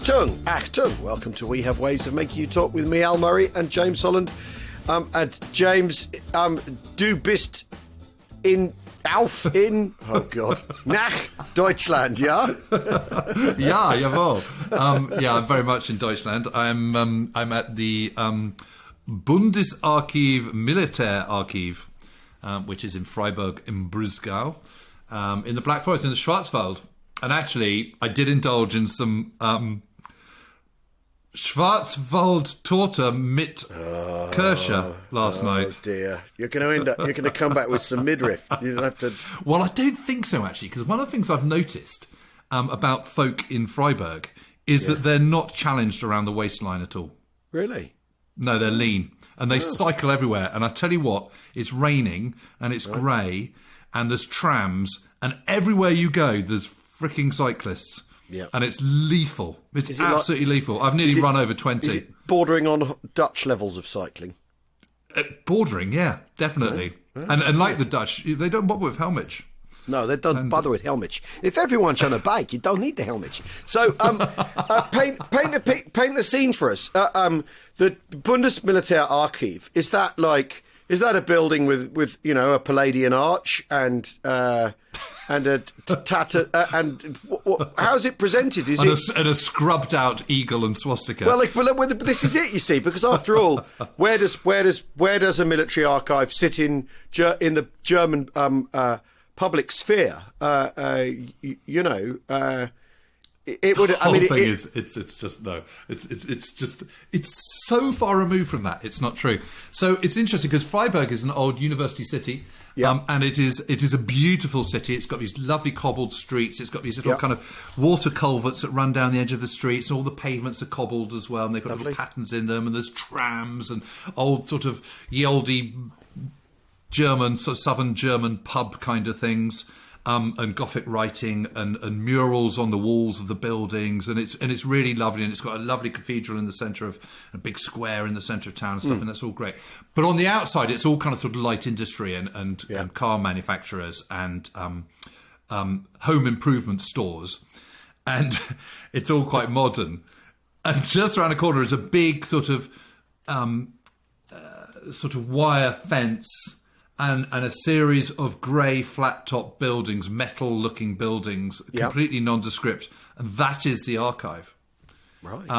Achtung! Welcome to We Have Ways of Making You Talk with me, Al Murray, and James Holland. And James, du bist oh God, nach Deutschland, ja? Ja, jawohl. I'm very much in Deutschland. I'm at the Bundesarchiv Militärarchiv, which is in Freiburg im Breisgau, in the Black Forest in the Schwarzwald. And actually, I did indulge in some Schwarzwald-Torte mit Kirsche last night. Oh dear, you're going to come back with some midriff. You don't have to. Well, I don't think so actually, because one of the things I've noticed about folk in Freiburg is that they're not challenged around the waistline at all. Really? No, they're lean and they cycle everywhere. And I tell you what, it's raining and it's grey and there's trams and everywhere you go, there's freaking cyclists. Yeah. And it's lethal. It's absolutely lethal. I've nearly run over 20. Is it bordering on Dutch levels of cycling? Bordering, yeah, definitely. And like the Dutch, they don't bother with helmet. No, they don't bother with helmet. If everyone's on a bike, you don't need the helmet. So, paint the scene for us. The Bundesmilitärarchiv, is that a building with a Palladian arch and a and how's it presented? Is and a scrubbed out eagle and swastika? Well, but this is it, you see, because after all, where does a military archive sit in the German public sphere? It would. I mean, it's so far removed from that. It's not true. So it's interesting because Freiburg is an old university city, and it is a beautiful city. It's got these lovely cobbled streets. It's got these little kind of water culverts that run down the edge of the streets, and all the pavements are cobbled as well, and they've got little patterns in them. And there's trams and old sort of ye olde German, sort of southern German pub kind of things. And Gothic writing and murals on the walls of the buildings, and it's really lovely, and it's got a lovely cathedral in the centre of a big square in the centre of town and stuff, and that's all great. But on the outside, it's all kind of sort of light industry and car manufacturers and home improvement stores, and it's all quite modern. And just around the corner is a big sort of wire fence. And a series of grey flat-top buildings, metal-looking buildings, completely nondescript. And that is the archive. Right.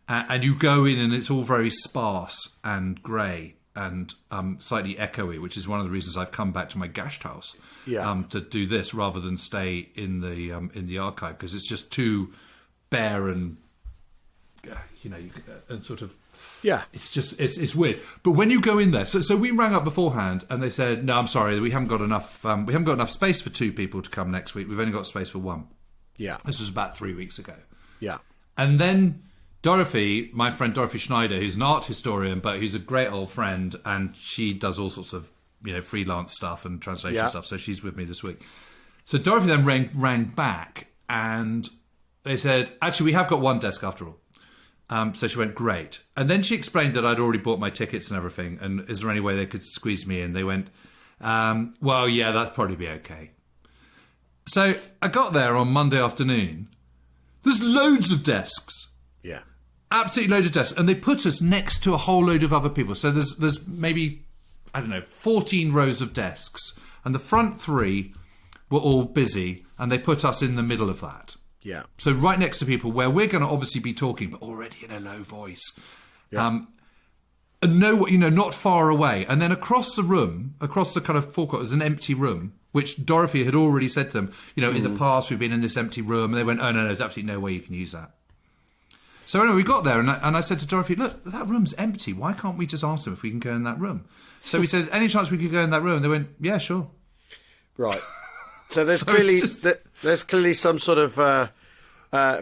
And you go in and it's all very sparse and grey and slightly echoey, which is one of the reasons I've come back to my Gasthaus to do this rather than stay in the archive, because it's just too bare and, and sort of... Yeah, it's just it's weird. But when you go in there, so we rang up beforehand and they said, "No, I'm sorry, we haven't got enough. We haven't got enough space for 2 people to come next week. We've only got space for 1." Yeah, this was about 3 weeks ago. Yeah, and then Dorothy, my friend Dorothy Schneider, who's an art historian, but who's a great old friend, and she does all sorts of freelance stuff and translation stuff. So she's with me this week. So Dorothy then rang back and they said, "Actually, we have got 1 desk after all." So she went, "Great." And then she explained that I'd already bought my tickets and everything, and is there any way they could squeeze me in? They went, "Well, yeah, that'd probably be okay." So I got there on Monday afternoon. There's loads of desks. Yeah. Absolutely loads of desks. And they put us next to a whole load of other people. So there's maybe, 14 rows of desks. And the front 3 were all busy, and they put us in the middle of that. Yeah. So right next to people where we're going to obviously be talking, but already in a low voice. Yeah. And not far away. And then across the room, across the kind of forecourt, is an empty room, which Dorothy had already said to them, in the past we've been in this empty room. And they went, "Oh, no, there's absolutely no way you can use that." So anyway, we got there and I said to Dorothy, "Look, that room's empty. Why can't we just ask them if we can go in that room?" So we said, "Any chance we could go in that room?" And they went, "Yeah, sure." Right. So there's clearly some sort of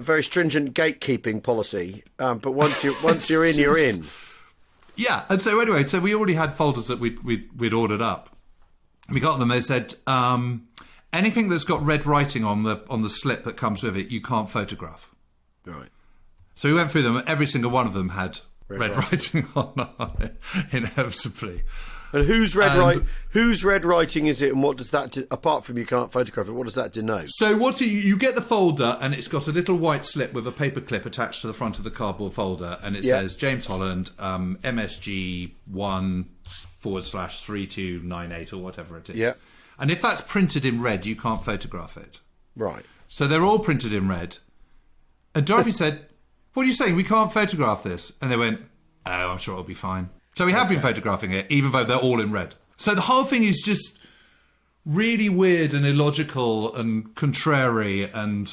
very stringent gatekeeping policy, but once you're in, you're in. Yeah, and so anyway, we already had folders that we'd ordered up. We got them. They said anything that's got red writing on the slip that comes with it, you can't photograph. Right. So we went through them. Every single one of them had red writing on it, inevitably. And whose red writing is it, and what does that, apart from you can't photograph it, what does that denote? So what you get the folder, and it's got a little white slip with a paper clip attached to the front of the cardboard folder, and it says James Holland, MSG 1/3298 or whatever it is. Yeah. And if that's printed in red, you can't photograph it. Right. So they're all printed in red. And Dorothy said, "What are you saying? We can't photograph this." And they went, "Oh, I'm sure it'll be fine." So we have been photographing it, even though they're all in red. So the whole thing is just really weird and illogical and contrary and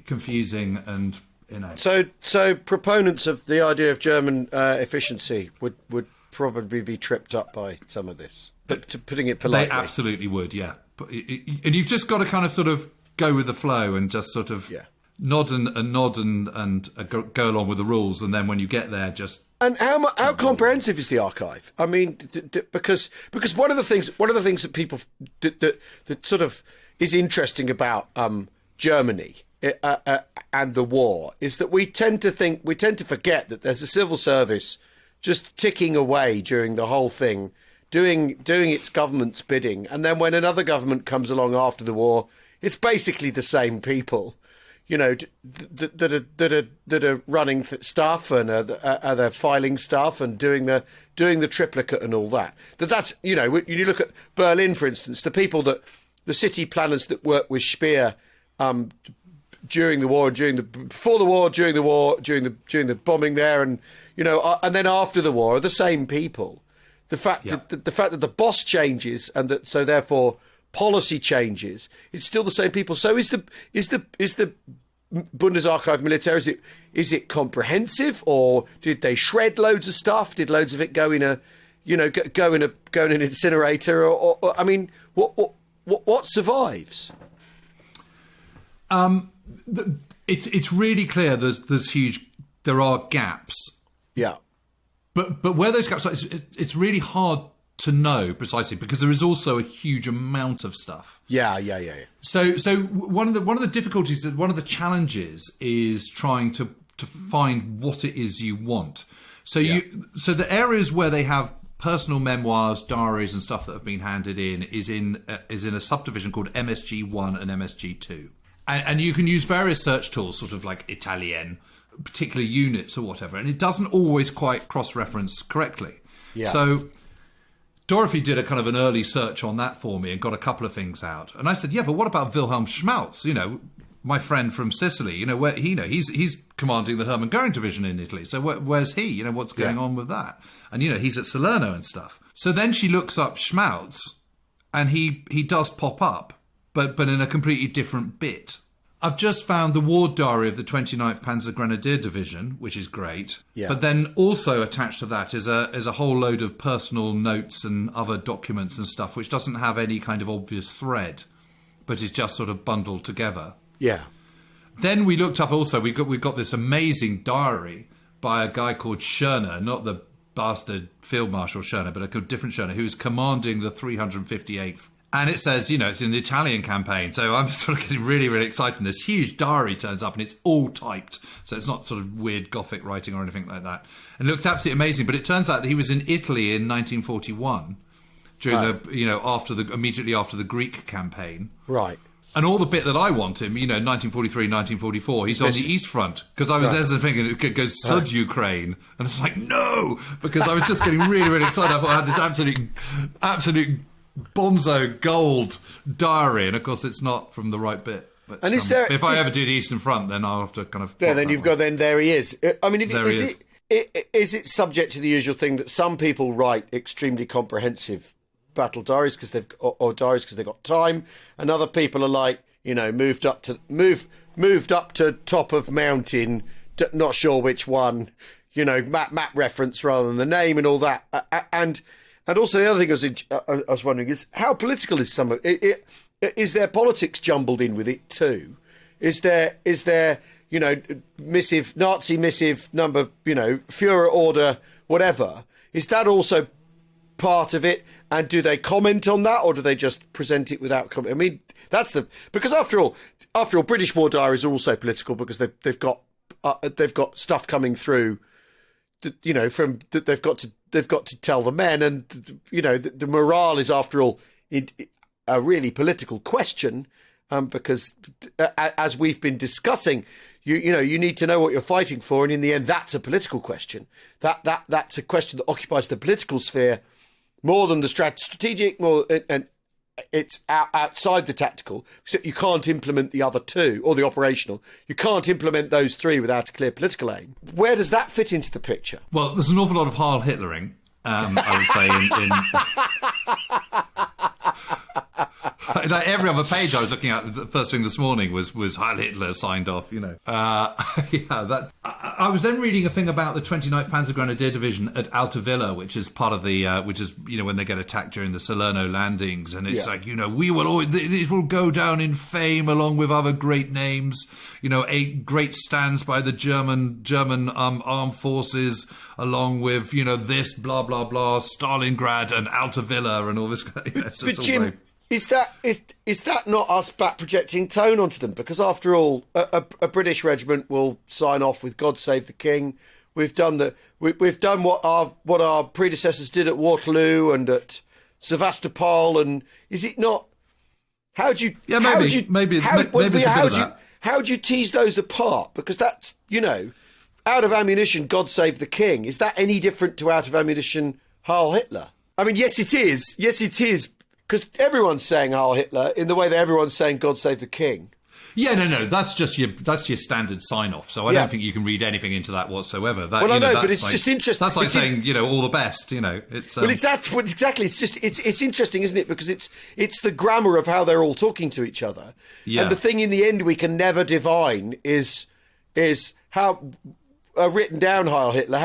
confusing and, you know. So proponents of the idea of German efficiency would probably be tripped up by some of this. But putting it politely. They absolutely would, yeah. And you've just got to kind of sort of go with the flow and just sort of nod and go along with the rules. And then when you get there, just... And how comprehensive is the archive? I mean, because one of the things that people that sort of is interesting about Germany and the war is that we tend to forget that there's a civil service just ticking away during the whole thing, doing its government's bidding, and then when another government comes along after the war, it's basically the same people. You know, that are running stuff and they're filing stuff and doing the triplicate and all that. That's, you know, when you look at Berlin, for instance, the people the city planners that work with Speer during the war and before the war, during the bombing there, and you know, and then after the war are the same people. The fact that the boss changes and that so therefore policy changes, it's still the same people. So is the Bundesarchiv Militär, is it comprehensive, or did they shred loads of stuff? Did loads of it go in an incinerator, or I mean, what survives? It's really clear there are gaps. Yeah, but where those gaps are, it's really hard to know precisely because there is also a huge amount of stuff. Yeah. So one of the difficulties, one of the challenges is trying to find what it is you want. So the areas where they have personal memoirs, diaries, and stuff that have been handed in is in a subdivision called MSG1 and MSG2, and you can use various search tools, sort of like Italian, particular units or whatever, and it doesn't always quite cross-reference correctly. Yeah. So Dorothy did a kind of an early search on that for me and got a couple of things out. And I said, yeah, but what about Wilhelm Schmalz? You know, my friend from Sicily, you know, he's commanding the Hermann Goering division in Italy. So where's he? You know, what's going on with that? And, you know, he's at Salerno and stuff. So then she looks up Schmalz and he does pop up, but in a completely different bit. I've just found the ward diary of the 29th Panzer Grenadier Division, which is great. Yeah. But then also attached to that is a whole load of personal notes and other documents and stuff, which doesn't have any kind of obvious thread, but is just sort of bundled together. Yeah. Then we looked up also, we got this amazing diary by a guy called Schörner, not the bastard Field Marshal Schörner, but a different Schörner, who was commanding the 358th. And it says, you know, it's in the Italian campaign. So I'm sort of getting really, really excited. And this huge diary turns up and it's all typed. So it's not sort of weird Gothic writing or anything like that. And it looks absolutely amazing. But it turns out that he was in Italy in 1941 during immediately after the Greek campaign. Right. And all the bit that I want him, you know, 1943, 1944, he's on the East Front. Because I was there thinking it goes Sud Ukraine. And it's like, no! Because I was just getting really, really excited. I thought I had this absolute bonzo gold diary, and of course it's not from the right bit. But and if I ever do the Eastern Front, then I'll have to kind of... Yeah, then you've got... Then there he is. I mean, is it subject to the usual thing that some people write extremely comprehensive battle diaries because diaries because they've got time, and other people are like, you know, moved up to top of mountain, not sure which one, you know, map reference rather than the name and all that, and also the other thing I was wondering is how political is some of it? Is there politics jumbled in with it too? Is there you know, Nazi missive number, you know, Führer order, whatever? Is that also part of it? And do they comment on that, or do they just present it without comment? I mean, because after all, British war diaries are also political because they've got stuff coming through they've got to tell the men, and the morale is, after all, a really political question, because as we've been discussing, you need to know what you're fighting for, and in the end, that's a political question. That's a question that occupies the political sphere more than the strategic, and it's outside the tactical. So you can't implement the other two, or the operational. You can't implement those three without a clear political aim. Where does that fit into the picture? Well, there's an awful lot of Heil Hitlering, I would say, like every other page I was looking at the first thing this morning was Heil Hitler signed off, I was then reading a thing about the 29th Panzer Grenadier Division at Altavilla, which is part of the, which is, when they get attacked during the Salerno landings. And it's we will always, it will go down in fame along with other great names, 8 great stands by the German armed forces, along with, this, blah, blah, blah, Stalingrad and Altavilla and all this. But Jim, is that not us back projecting tone onto them? Because after all, a British regiment will sign off with "God Save the King." We've done what our predecessors did at Waterloo and at Sevastopol, and is it not? How do you? Yeah, maybe it's a bit of that. How do you tease those apart? Because that's out of ammunition, "God Save the King." Is that any different to out of ammunition, "Heil Hitler"? I mean, yes, it is. Yes, it is. Because everyone's saying Heil Hitler in the way that everyone's saying God Save the King. Yeah, no, that's your standard sign-off. So I don't think you can read anything into that whatsoever. That, I know, but it's just interesting. That's like saying, all the best. It's well, exactly. It's interesting, isn't it? Because it's the grammar of how they're all talking to each other. Yeah. And the thing in the end we can never divine is how. Written down Heil Hitler,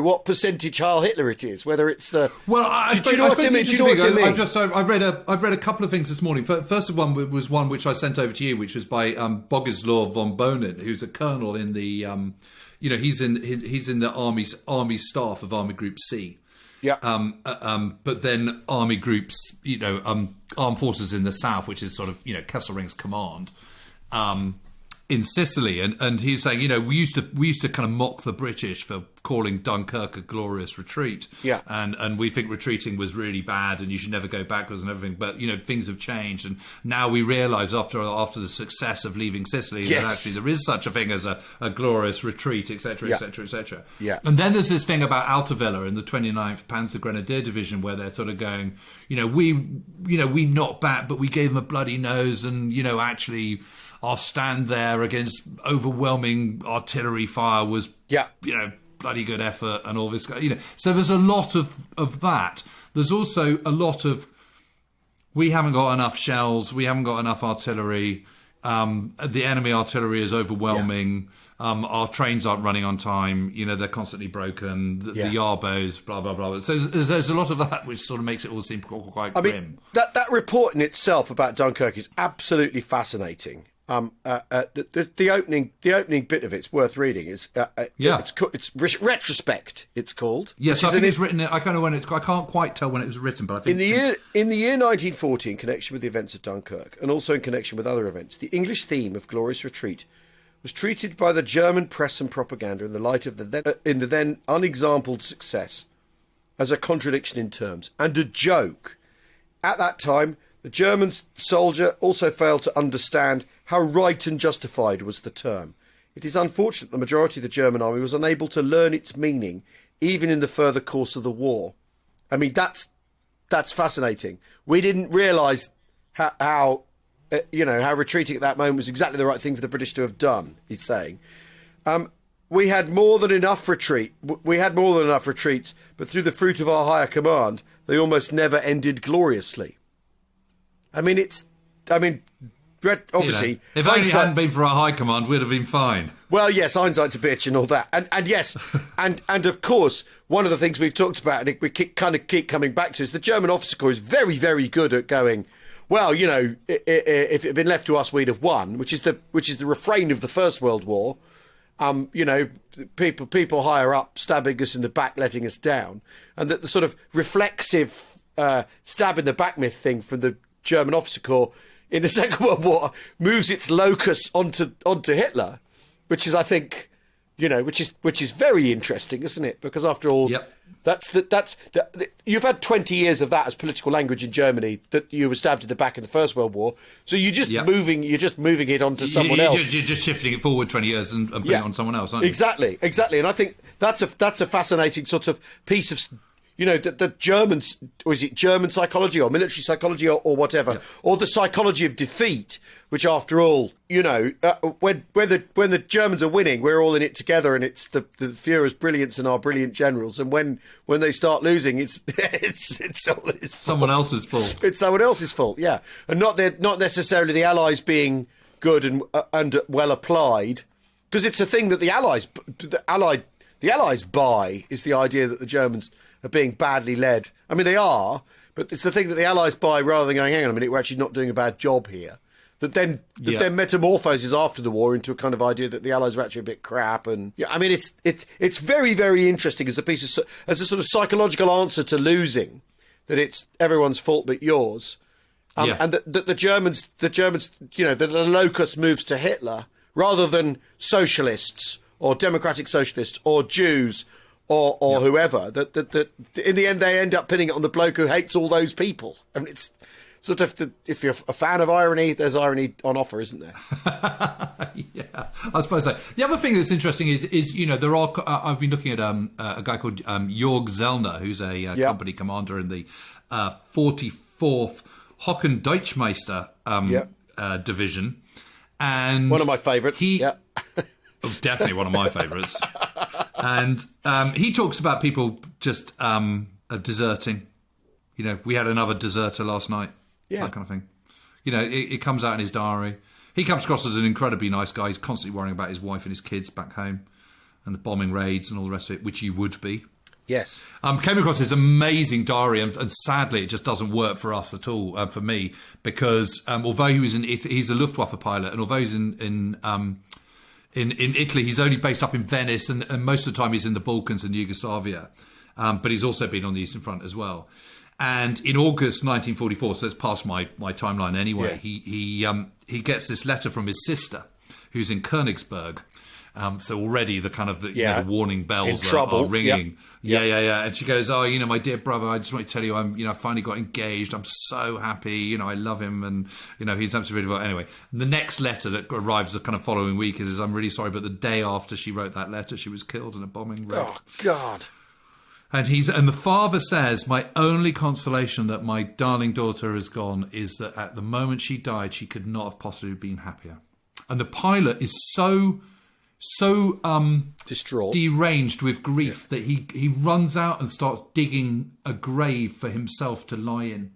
what percentage Heil Hitler it is, whether it's the. Well, do you know what I mean? I've read a couple of things this morning. First of one was one which I sent over to you, which was by Bogislaw von Bonin, who's a colonel in the, he's in the army staff of Army Group C. Yeah. But then Army Groups, armed forces in the south, which is sort of Kesselring's command. In Sicily, and he's saying, we used to kind of mock the British for calling Dunkirk a glorious retreat, and we think retreating was really bad, and you should never go backwards and everything. But things have changed, and now we realise after the success of leaving Sicily that actually there is such a thing as a glorious retreat, etc., etc., etc. Yeah. And then there's this thing about Altavilla in the 29th Panzer Grenadier Division, where they're sort of going, we knocked back, but we gave them a bloody nose, and actually. Our stand there against overwhelming artillery fire was, bloody good effort and all this. So there's a lot of that. There's also a lot of we haven't got enough shells, we haven't got enough artillery. The enemy artillery is overwhelming. Our trains aren't running on time. They're constantly broken. The Yarbos, blah blah blah. So there's a lot of that which sort of makes it all seem quite grim. Mean, that report in itself about Dunkirk is absolutely fascinating. The opening bit of it's worth reading. It's retrospect. It's called. Yes, I think it's written. I can't quite tell when it was written, but I think in the year 1940, in connection with the events of Dunkirk, and also in connection with other events, the English theme of glorious retreat was treated by the German press and propaganda in the light of the then unexampled success as a contradiction in terms and a joke. At that time, the German soldier also failed to understand how right and justified was the term. It is unfortunate the majority of the German army was unable to learn its meaning, even in the further course of the war. I mean, that's fascinating. We didn't realise how retreating at that moment was exactly the right thing for the British to have done, he's saying. We had more than enough retreat. We had more than enough retreats, but through the fruit of our higher command, they almost never ended gloriously. Obviously, if only it hadn't been for our high command, we'd have been fine. Well, yes, hindsight's a bitch and all that, and yes, and of course, one of the things we've talked about and we keep coming back to is the German officer corps is very, very good at going. Well, if it had been left to us, we'd have won, which is the refrain of the First World War. People higher up stabbing us in the back, letting us down, and that the sort of reflexive stab in the back myth thing from the German officer corps in the Second World War moves its locus onto Hitler, which is, I think, You know, which is very interesting, isn't it? Because after all, you've had 20 years of that as political language in Germany that you were stabbed in the back in the First World War. So you're just moving it onto someone else. You're just shifting it forward 20 years and putting it on someone else, aren't you? Exactly. And I think that's a fascinating sort of piece of. You know, the Germans, or is it German psychology or military psychology or whatever, or the psychology of defeat, which after all, you know, when the Germans are winning, we're all in it together, and it's the Führer's brilliance and our brilliant generals, and when they start losing, it's someone else's fault. It's someone else's fault, yeah, and not necessarily the Allies being good and well applied, because it's a thing that the Allies buy, is the idea that the Germans are being badly led. I mean, they are, but it's the thing that the Allies buy rather than going, hang on a minute, we're actually not doing a bad job here. That then metamorphoses after the war into a kind of idea that the Allies are actually a bit crap. And I mean, it's very, very interesting as a sort of psychological answer to losing, that it's everyone's fault but yours. And that the Germans, you know, the locus moves to Hitler rather than socialists or democratic socialists or Jews or whoever, that in the end they end up pinning it on the bloke who hates all those people. I mean, it's sort of, if you're a fan of irony, there's irony on offer, isn't there? Yeah, I suppose so. The other thing that's interesting is you know, there are. I've been looking at a guy called Jörg Zellner, who's a company commander in the 44th Hocken Deutschmeister division, and one of my favourites. Definitely one of my favourites. And he talks about people just deserting. You know, we had another deserter last night. That kind of thing. You know, it comes out in his diary. He comes across as an incredibly nice guy. He's constantly worrying about his wife and his kids back home and the bombing raids and all the rest of it, which you would be. Yes. Came across his amazing diary, and sadly it just doesn't work for us at all, for me, because although he's a Luftwaffe pilot, and although he's in Italy, he's only based up in Venice, and most of the time he's in the Balkans and Yugoslavia. But he's also been on the Eastern Front as well. And in August 1944, so it's past my timeline anyway, he gets this letter from his sister, who's in Königsberg. So already the kind of the warning bells are ringing. Yeah. And she goes, "Oh, you know, my dear brother, I just want to tell you, I finally got engaged. I'm so happy. You know, I love him, and you know, he's absolutely well." Anyway, the next letter that arrives the kind of following week is, "I'm really sorry, but the day after she wrote that letter, she was killed in a bombing raid." Oh God. And the father says, "My only consolation that my darling daughter has gone is that at the moment she died, she could not have possibly been happier." And the pilot is so distraught, deranged with grief that he runs out and starts digging a grave for himself to lie in.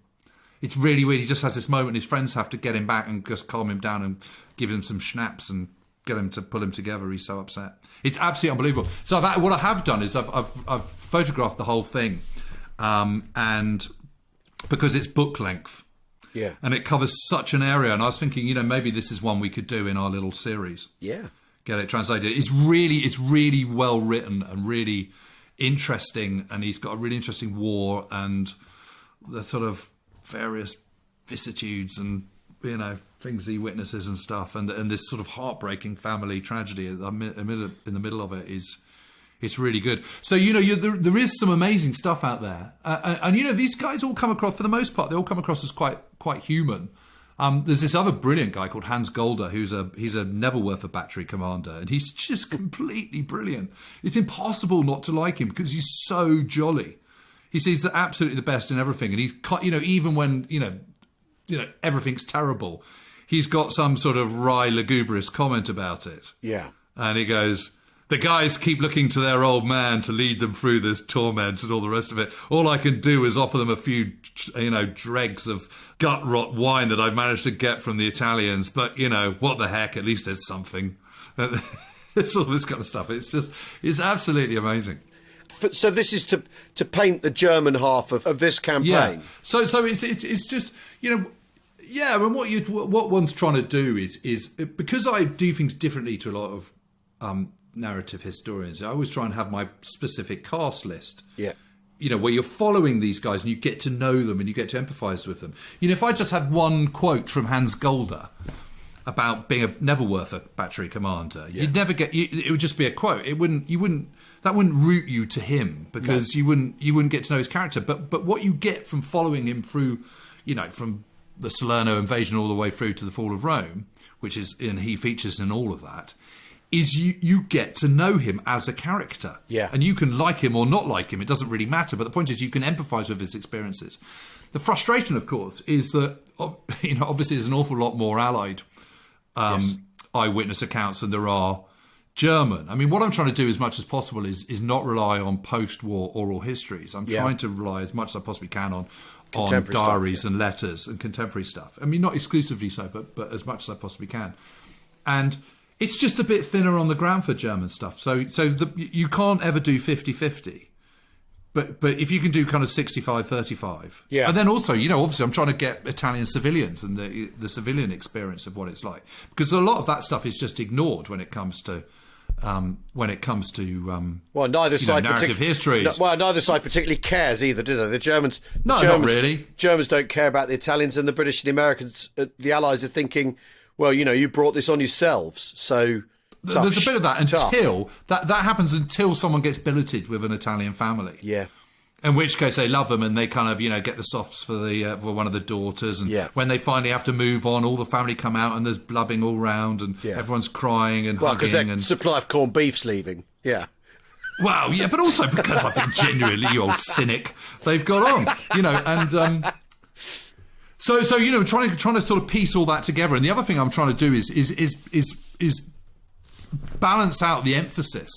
It's really weird. He just has this moment. His friends have to get him back and just calm him down and give him some schnapps and get him to pull him together. He's so upset. It's absolutely unbelievable. So what I have done is I've photographed the whole thing, and because it's book length, and it covers such an area. And I was thinking, you know, maybe this is one we could do in our little series. Yeah. Get it translated. It's really well written and really interesting, and he's got a really interesting war and the sort of various vicissitudes and, you know, things he witnesses and stuff, and this sort of heartbreaking family tragedy in the middle of it is. It's really good. So, you know, there is some amazing stuff out there, and you know, these guys all come across, for the most part, they all come across as quite human. There's this other brilliant guy called Hans Golder, he's a Nebelwerfer battery commander, and he's just completely brilliant. It's impossible not to like him because he's so jolly. He's absolutely the best in everything, and he's, you know, even when you know everything's terrible, he's got some sort of wry, lugubrious comment about it. Yeah, and he goes, "The guys keep looking to their old man to lead them through this torment and all the rest of it. All I can do is offer them a few, you know, dregs of gut rot wine that I've managed to get from the Italians. But, you know, what the heck? At least there's something." It's all this kind of stuff. It's absolutely amazing. So this is to paint the German half of this campaign. Yeah. So it's just, you know, yeah. And what one's trying to do is because I do things differently to a lot of narrative historians, I always try and have my specific cast list. Yeah. You know, where you're following these guys and you get to know them and you get to empathise with them. You know, if I just had one quote from Hans Golder, about being never worth a battery commander. You'd never get. It would just be a quote. That wouldn't root you to him because you wouldn't get to know his character. But what you get from following him through, from the Salerno invasion all the way through to the fall of Rome, and he features in all of that, is you get to know him as a character. Yeah. And you can like him or not like him. It doesn't really matter. But the point is you can empathise with his experiences. The frustration, of course, is that, obviously there's an awful lot more Allied eyewitness accounts than there are German. I mean, what I'm trying to do as much as possible is not rely on post-war oral histories. I'm trying to rely as much as I possibly can on diaries and letters and contemporary stuff. I mean, not exclusively so, but as much as I possibly can. And it's just a bit thinner on the ground for German stuff. So you can't ever do 50-50. But if you can do kind of 65-35. Yeah. And then also, obviously I'm trying to get Italian civilians and the civilian experience of what it's like. Because a lot of that stuff is just ignored when it comes to neither side narrative histories. Neither side particularly cares either, do they? The Germans, not really. Germans don't care about the Italians, and the British and the Americans, the Allies are thinking, well, you brought this on yourselves, so. There's a bit of that until that happens until someone gets billeted with an Italian family. Yeah. In which case they love them and they kind of get the softs for one of the daughters, and when they finally have to move on, all the family come out and there's blubbing all round and everyone's crying and hugging. Well, because supply of corned beef's leaving. Yeah. Well, yeah, but also because I think genuinely, you old cynic, they've got on, and. So trying to sort of piece all that together, and the other thing I'm trying to do is balance out the emphasis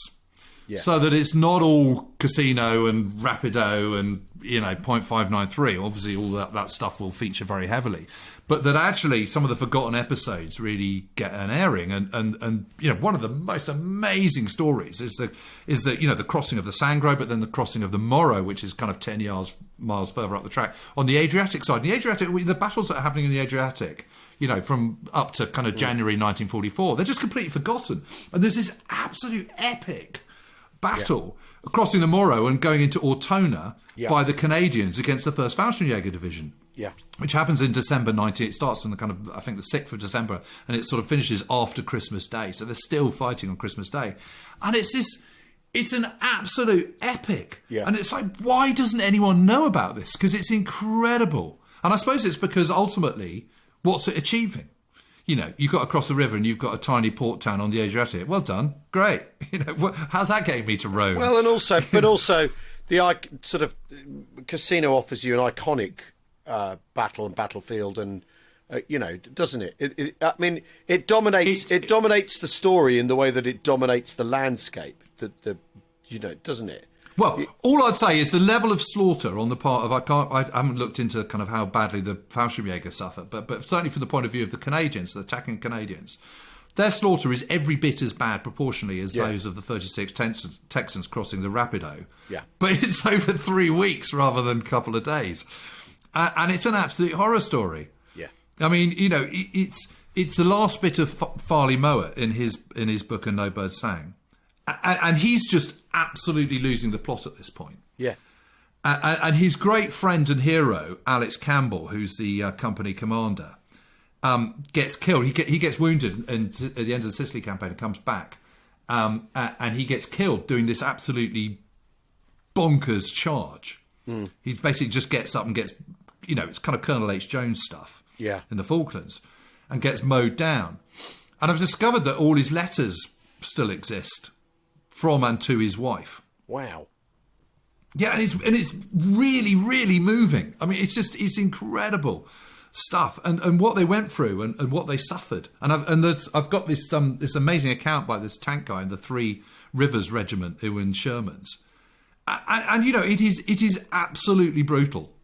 so that it's not all casino and rapido and 0.593. Obviously all that stuff will feature very heavily, but that actually some of the forgotten episodes really get an airing. And one of the most amazing stories is the crossing of the Sangro, but then the crossing of the Morro, which is kind of 10 miles further up the track on the Adriatic side. The Adriatic, the battles that are happening in the Adriatic, from up to kind of January 1944, they're just completely forgotten. And there's this absolute epic battle crossing the Morro and going into Ortona by the Canadians against the 1st Fallschirmjäger Division. Yeah. Which happens in December 19. It starts on the kind of, I think, the 6th of December, and it sort of finishes after Christmas Day. So they're still fighting on Christmas Day. And it's an absolute epic. Yeah. And it's like, why doesn't anyone know about this? Because it's incredible. And I suppose it's because ultimately, what's it achieving? You've got to cross the river and you've got a tiny port town on the Adriatic. Well done. Great. How's that getting me to Rome? Well, and also, the sort of casino offers you an iconic battle and battlefield, and doesn't it? I mean, it dominates. It dominates the story in the way that it dominates the landscape. Doesn't it? Well, all I'd say is the level of slaughter on the part of I haven't looked into kind of how badly the Fallschirmjäger suffered, but certainly from the point of view of the Canadians, the attacking Canadians, their slaughter is every bit as bad proportionally as those of the 36 Texans crossing the Rapido. Yeah, but it's over 3 weeks rather than a couple of days, and it's an absolute horror story. Yeah, I mean, it's the last bit of Farley Mowat in his book And No Bird Sang. And he's just absolutely losing the plot at this point. Yeah. And his great friend and hero, Alex Campbell, who's the company commander, gets killed. He gets wounded at the end of the Sicily campaign and comes back. And he gets killed doing this absolutely bonkers charge. Mm. He basically just gets up and gets, it's kind of Colonel H. Jones stuff in the Falklands, and gets mowed down. And I've discovered that all his letters still exist from and to his wife. Wow. Yeah, and it's really, really moving. I mean, it's incredible stuff, and what they went through and what they suffered. And I've got this amazing account by this tank guy in the Three Rivers Regiment who were in Sherman's, and it is absolutely brutal.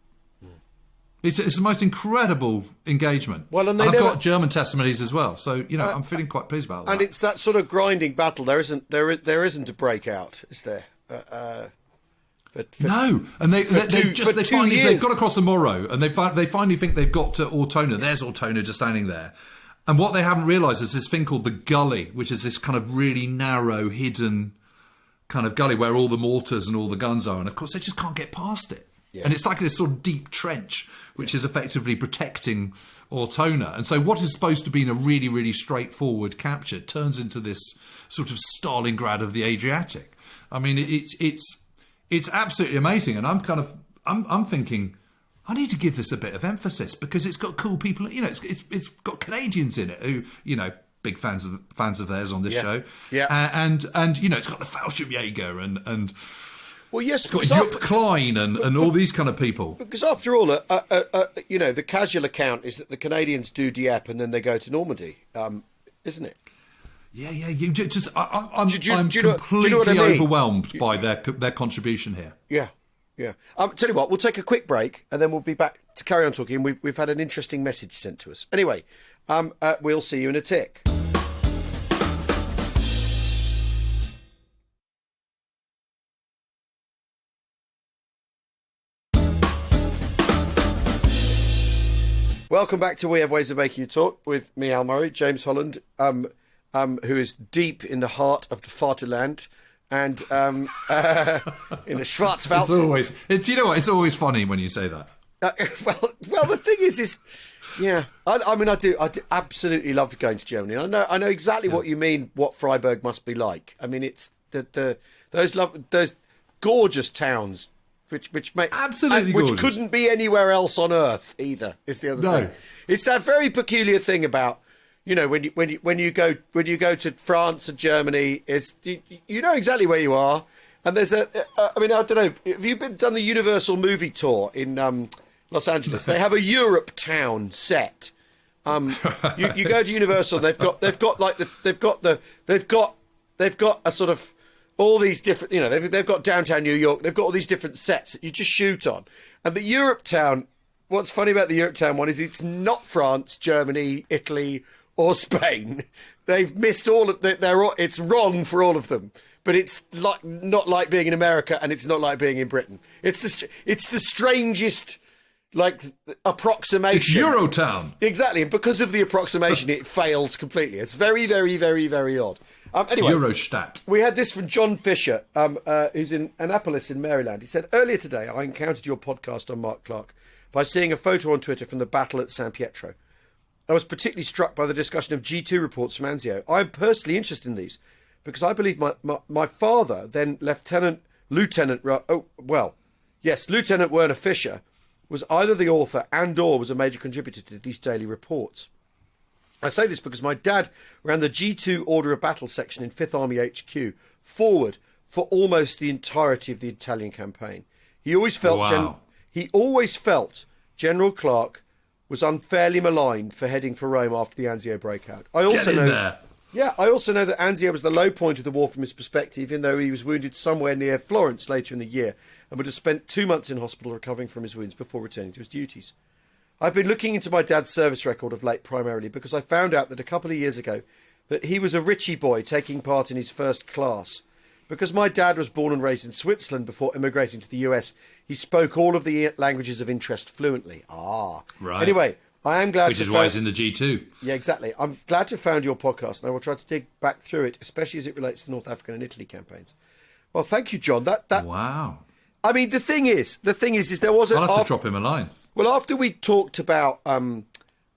It's the most incredible engagement. Well, and I've got German testimonies as well, so I'm feeling quite pleased about that. And it's that sort of grinding battle. There isn't a breakout, is there? No, and they've got across the Morro, and they finally think they've got to Ortona. There's Ortona just standing there, and what they haven't realised is this thing called the Gully, which is this kind of really narrow, hidden kind of gully where all the mortars and all the guns are, and of course they just can't get past it. And it's like this sort of deep trench, which is effectively protecting Ortona. And so what is supposed to be a really, really straightforward capture turns into this sort of Stalingrad of the Adriatic. I mean, it's absolutely amazing. And I'm thinking, I need to give this a bit of emphasis because it's got cool people. You know, it's got Canadians in it who, you know, big fans of theirs on this show. Yeah. And you know, it's got the Fallschirmjäger and well, yes, it's got Jupp Klein and all these kind of people. Because after all, you know, the casual account is that the Canadians do Dieppe and then they go to Normandy, isn't it? Yeah. You just, I'm Do you know completely what I mean? overwhelmed by their contribution here. Yeah. Tell you what, we'll take a quick break and then we'll be back to carry on talking. We've had an interesting message sent to us. Anyway, we'll see you in a tick. Welcome back to We Have Ways of Making You Talk with me, Al Murray, James Holland, who is deep in the heart of the Vaterland and in the Schwarzwald. It's always. Do you know what? It's always funny when you say that. Well, the thing is, yeah. I mean, I do absolutely love going to Germany. I know exactly what you mean. What Freiburg must be like. I mean, it's those gorgeous towns. Which make absolutely which gorgeous. Couldn't be anywhere else on earth either. Is the other thing. It's that very peculiar thing about, you know, when you go to France and Germany, is you know exactly where you are, and there's I mean, I don't know. Have you done the Universal movie tour in Los Angeles? They have a Europe town set. You go to Universal, and they've got a sort of all these different, you know, they've got downtown New York. They've got all these different sets that you just shoot on. And the Europe town, what's funny about the Europe town one is it's not France, Germany, Italy, or Spain. They've missed all of it's wrong for all of them. But it's like not like being in America, and it's not like being in Britain. It's the strangest, like, approximation. It's Eurotown. Exactly, and because of the approximation, it fails completely. It's very, very, very, very odd. Anyway, Eurostat. We had this from John Fisher, who's in Annapolis in Maryland. He said, earlier today, I encountered your podcast on Mark Clark by seeing a photo on Twitter from the battle at San Pietro. I was particularly struck by the discussion of G2 reports from Anzio. I'm personally interested in these because I believe my father, then Lieutenant Werner Fisher, was either the author and or was a major contributor to these daily reports. I say this because my dad ran the G2 Order of Battle section in 5th Army HQ forward for almost the entirety of the Italian campaign. He always felt General Clark was unfairly maligned for heading for Rome after the Anzio breakout. I also know that Anzio was the low point of the war from his perspective, even though he was wounded somewhere near Florence later in the year and would have spent 2 months in hospital recovering from his wounds before returning to his duties. I've been looking into my dad's service record of late primarily because I found out that a couple of years ago that he was a Ritchie boy taking part in his first class. Because my dad was born and raised in Switzerland before immigrating to the US, he spoke all of the languages of interest fluently. Right. Anyway, I am glad Which is why he's in the G2. Yeah, exactly. I'm glad to have found your podcast, and I will try to dig back through it, especially as it relates to North African and Italy campaigns. Well, thank you, John. Wow. I mean, the thing is, there was I'll have to drop him a line. Well, after we talked about Clark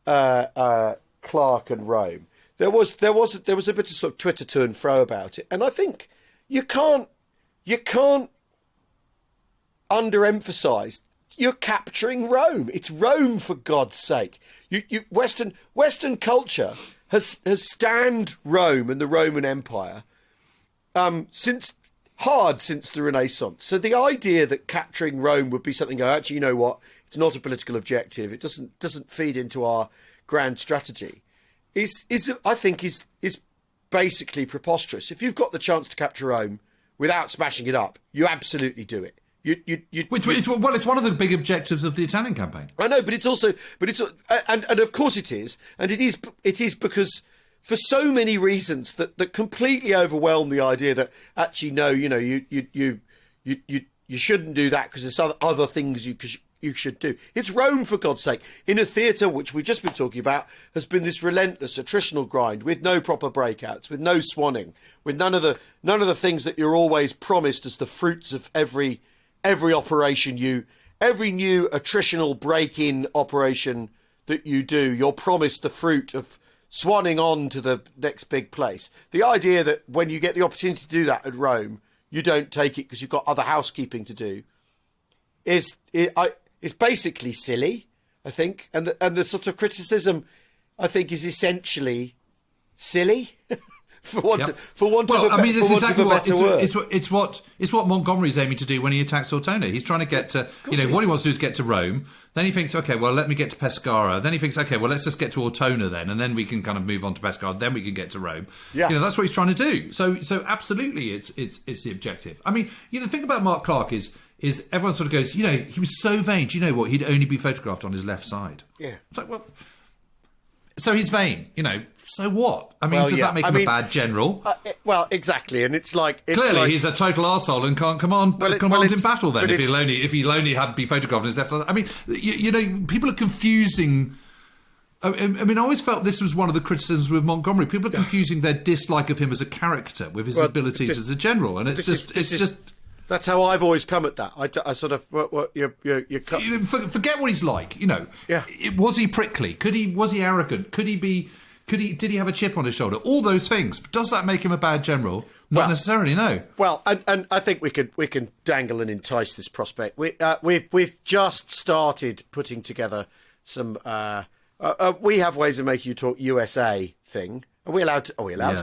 and Rome, there was a bit of sort of Twitter to and fro about it, and I think you can't underemphasise. You're capturing Rome. It's Rome, for God's sake. Western culture has stand Rome and the Roman Empire since the Renaissance. So the idea that capturing Rome would be something, actually, you know what? It's not a political objective. It doesn't feed into our grand strategy. I think is basically preposterous. If you've got the chance to capture Rome without smashing it up, you absolutely do it. It's one of the big objectives of the Italian campaign. I know, but it's and of course it is, and it is because for so many reasons that completely overwhelm the idea that actually no, you know, you shouldn't do that because there's other things you should do. It's Rome, for God's sake, in a theatre which we've just been talking about has been this relentless attritional grind with no proper breakouts, with no swanning, with none of the things that you're always promised as the fruits of every operation you every new attritional break-in operation that you do, you're promised the fruit of swanning on to the next big place. The idea that when you get the opportunity to do that at Rome, you don't take it because you've got other housekeeping to do is basically silly, I think. And the sort of criticism, I think, is essentially silly. For want of a better word. It's what Montgomery's aiming to do when he attacks Ortona. He's trying to get to, what he wants to do is get to Rome. Then he thinks, okay, well, let me get to Pescara. Then he thinks, okay, well, let's just get to Ortona then, and then we can kind of move on to Pescara. Then we can get to Rome. Yeah. That's what he's trying to do. So absolutely, it's the objective. I mean, the thing about Mark Clark is everyone sort of goes, he was so vain. Do you know what? He'd only be photographed on his left side. Yeah. It's like, well, so he's vain, so what? I mean, does that make him a bad general? Well, exactly, and it's like... Clearly, he's a total arsehole and can't command in battle then, if he'll only be photographed on his left side. I mean, people are confusing... I mean, I always felt this was one of the criticisms with Montgomery. People are confusing their dislike of him as a character with his abilities as a general, and it's just... That's how I've always come at that. I sort of forget what he's like. Yeah. Was he prickly? Was he arrogant? Did he have a chip on his shoulder? All those things. Does that make him a bad general? Not necessarily. No. Well, and I think we can dangle and entice this prospect. We've just started putting together some. We have ways of making you talk USA thing. Are we allowed to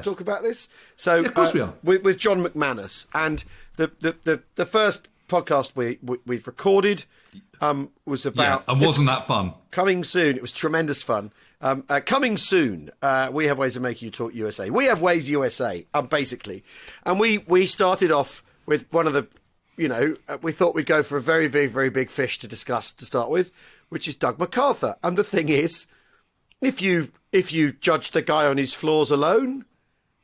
talk about this? So, of course we are. With John McManus, and the first podcast we've recorded was about... and wasn't that fun? Coming soon. It was tremendous fun. Coming soon, we have ways of making you talk USA. We have ways USA, basically. And we started off with one of the, we thought we'd go for a very, very, very big fish to discuss to start with, which is Doug MacArthur. And the thing is, if you judge the guy on his flaws alone,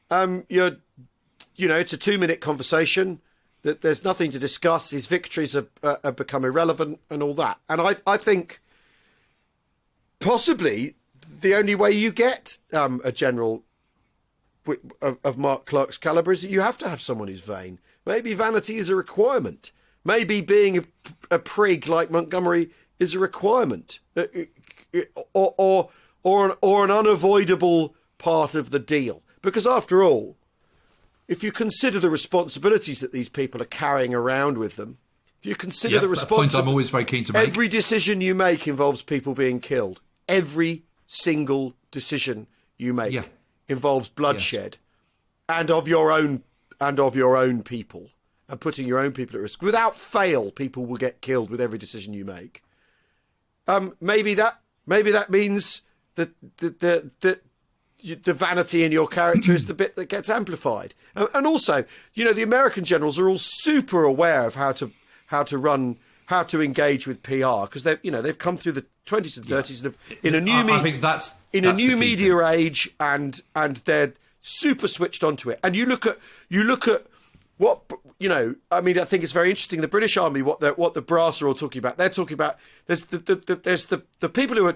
it's a 2-minute conversation. That there's nothing to discuss. His victories have become irrelevant and all that. And I think possibly the only way you get a general of Mark Clark's calibre is that you have to have someone who's vain. Maybe vanity is a requirement. Maybe being a prig like Montgomery is a requirement, or an unavoidable part of the deal. Because after all, if you consider the responsibilities that these people are carrying around with them, if you consider the responsibility... I'm always very keen to make. Every decision you make involves people being killed. Every single decision you make involves bloodshed and of your own people, and putting your own people at risk. Without fail, people will get killed with every decision you make. Maybe that means that the vanity in your character is the bit that gets amplified. And also, the American generals are all super aware of how to engage with PR, because they've come through the 20s and 30s in a new media age, and they're super switched onto it. And you look at what I mean. I think it's very interesting. The British Army, what the brass are all talking about. They're talking about there's the people who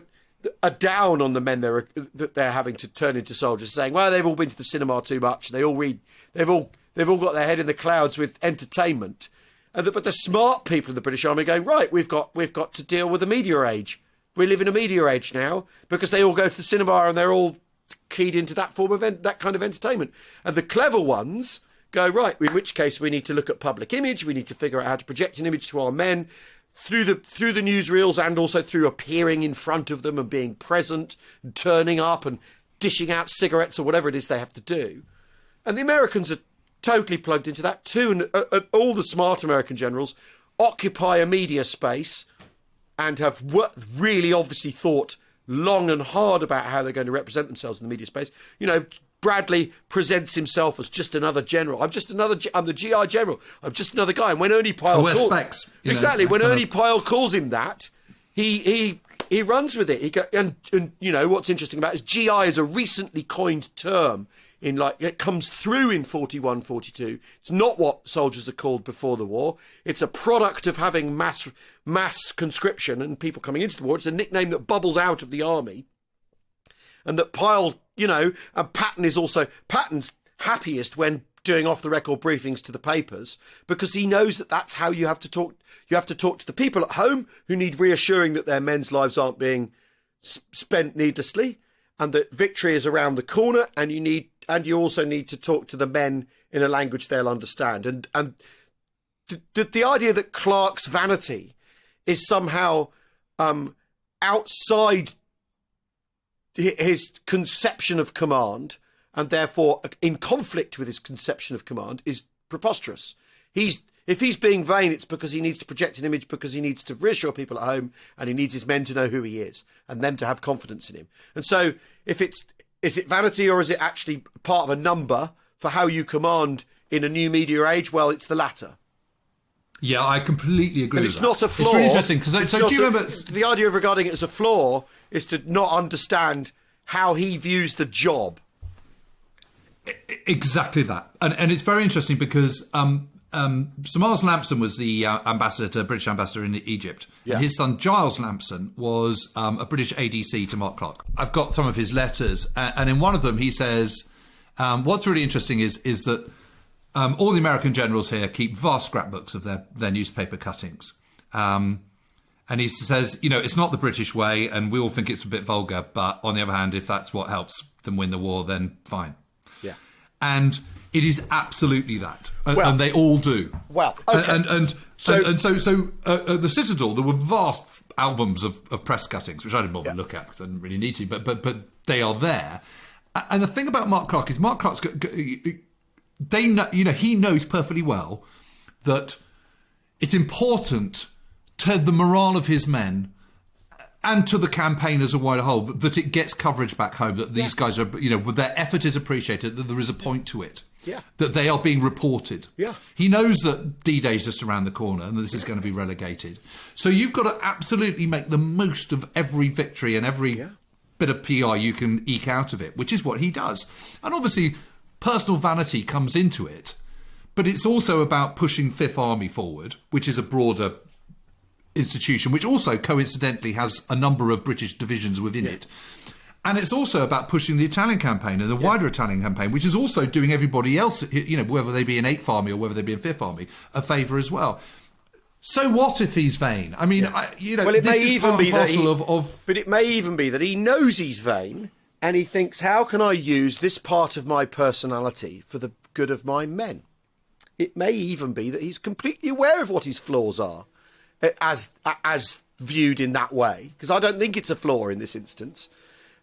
are down on the men that they're having to turn into soldiers, saying, well, they've all been to the cinema too much. They all read. They've all got their head in the clouds with entertainment. But the smart people in the British Army are going, right, we've got to deal with the media age. We live in a media age now, because they all go to the cinema and they're all keyed into that form of that kind of entertainment. And the clever ones go, right, in which case we need to look at public image. We need to figure out how to project an image to our men through the newsreels, and also through appearing in front of them and being present and turning up and dishing out cigarettes or whatever it is they have to do. And the Americans are totally plugged into that too. And all the smart American generals occupy a media space and have really obviously thought long and hard about how they're going to represent themselves in the media space. Bradley presents himself as just another general. I'm the GI general. I'm just another guy. And when Ernie Pyle when Ernie Pyle calls him that, he runs with it. And what's interesting about it is GI is a recently coined term it comes through in 41, 42. It's not what soldiers are called before the war. It's a product of having mass conscription and people coming into the war. It's a nickname that bubbles out of the army. And that Pyle, and Patton's happiest when doing off-the-record briefings to the papers, because he knows that that's how you have to talk. You have to talk to the people at home who need reassuring that their men's lives aren't being spent needlessly, and that victory is around the corner. And you also need to talk to the men in a language they'll understand. And the idea that Clark's vanity is somehow outside his conception of command, and therefore in conflict with his conception of command, is preposterous. If he's being vain, it's because he needs to project an image, because he needs to reassure people at home, and he needs his men to know who he is and them to have confidence in him. And so is it vanity, or is it actually part of a number for how you command in a new media age? Well, it's the latter. Yeah, I completely agree with that. It's not a flaw. It's really interesting. So do you remember... The idea of regarding it as a flaw is to not understand how he views the job. Exactly that. And it's very interesting because Sir Miles Lampson was the British ambassador in Egypt. Yeah. And his son Giles Lampson was a British ADC to Mark Clark. I've got some of his letters. And in one of them he says, what's really interesting is that all the American generals here keep vast scrapbooks of their newspaper cuttings. And he says, it's not the British way, and we all think it's a bit vulgar, but on the other hand, if that's what helps them win the war, then fine. Yeah. And it is absolutely that. And they all do. Well, okay. So at the Citadel, there were vast albums of press cuttings, which I didn't bother to look at because I didn't really need to, but they are there. And the thing about Mark Clark is Mark Clark's... They know, he knows perfectly well that it's important to the morale of his men and to the campaign as a wider whole that it gets coverage back home, that these guys are, their effort is appreciated, that there is a point to it, that they are being reported. Yeah. He knows that D-Day is just around the corner and this is going to be relegated. So you've got to absolutely make the most of every victory and every bit of PR you can eke out of it, which is what he does. And obviously... personal vanity comes into it, but it's also about pushing Fifth Army forward, which is a broader institution, which also coincidentally has a number of British divisions within it. And it's also about pushing the Italian campaign and the wider Italian campaign, which is also doing everybody else, whether they be in Eighth Army or whether they be in Fifth Army, a favour as well. So what if he's vain? I mean, it may even be but it may even be that he knows he's vain. And he thinks, how can I use this part of my personality for the good of my men? It may even be that he's completely aware of what his flaws are, as viewed in that way. Because I don't think it's a flaw in this instance.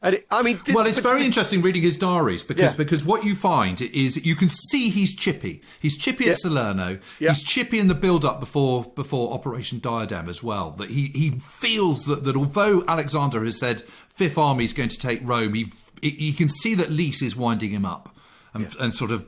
And it's very interesting reading his diaries because what you find is you can see he's chippy. He's chippy at Salerno. Yeah. He's chippy in the build-up before Operation Diadem as well. That he feels that although Alexander has said Fifth Army is going to take Rome, he can see that Lys is winding him up and sort of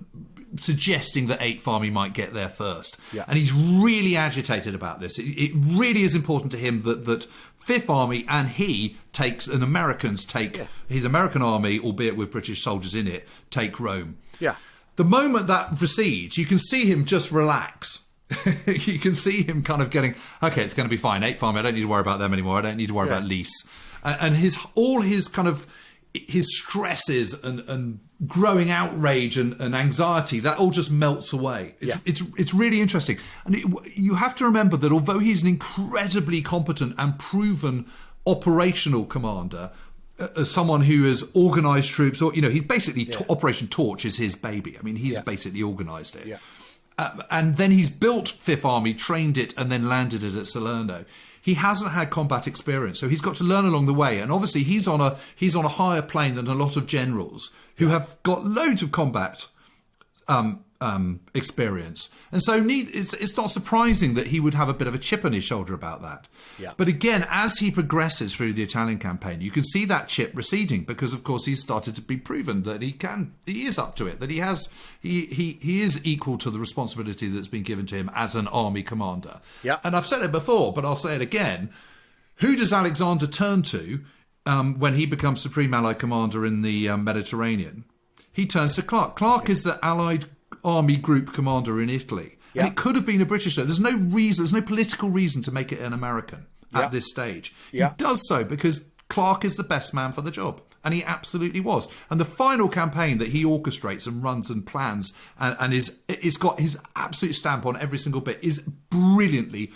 suggesting that Eighth Army might get there first. Yeah. And he's really agitated about this. It really is important to him that Fifth Army and he takes, and Americans take his American army, albeit with British soldiers in it, take Rome. Yeah. The moment that recedes, you can see him just relax. You can see him kind of getting, okay, it's going to be fine. Eighth Army, I don't need to worry about them anymore. I don't need to worry about Lys. And all his stresses and growing outrage and anxiety, that all just melts away. It's really interesting. And you have to remember that although he's an incredibly competent and proven operational commander, as someone who has organised troops, or he's basically Operation Torch is his baby. I mean, he's basically organised it. And then he's built Fifth Army, trained it, and then landed it at Salerno. He hasn't had combat experience, so he's got to learn along the way. And obviously, he's on a higher plane than a lot of generals who have got loads of combat experience. And so it's not surprising that he would have a bit of a chip on his shoulder about that. Yeah. But again, as he progresses through the Italian campaign, you can see that chip receding because, of course, he's started to be proven that he is up to it, that he is equal to the responsibility that's been given to him as an army commander. Yeah. And I've said it before, but I'll say it again. Who does Alexander turn to when he becomes Supreme Allied Commander in the Mediterranean? He turns to Clark. Clark is the Allied Army Group Commander in Italy. And it could have been a British. There's no political reason to make it an American at this stage. He does so because Clark is the best man for the job. And he absolutely was. And the final campaign that he orchestrates and runs and plans and it's got his absolute stamp on every single bit is brilliantly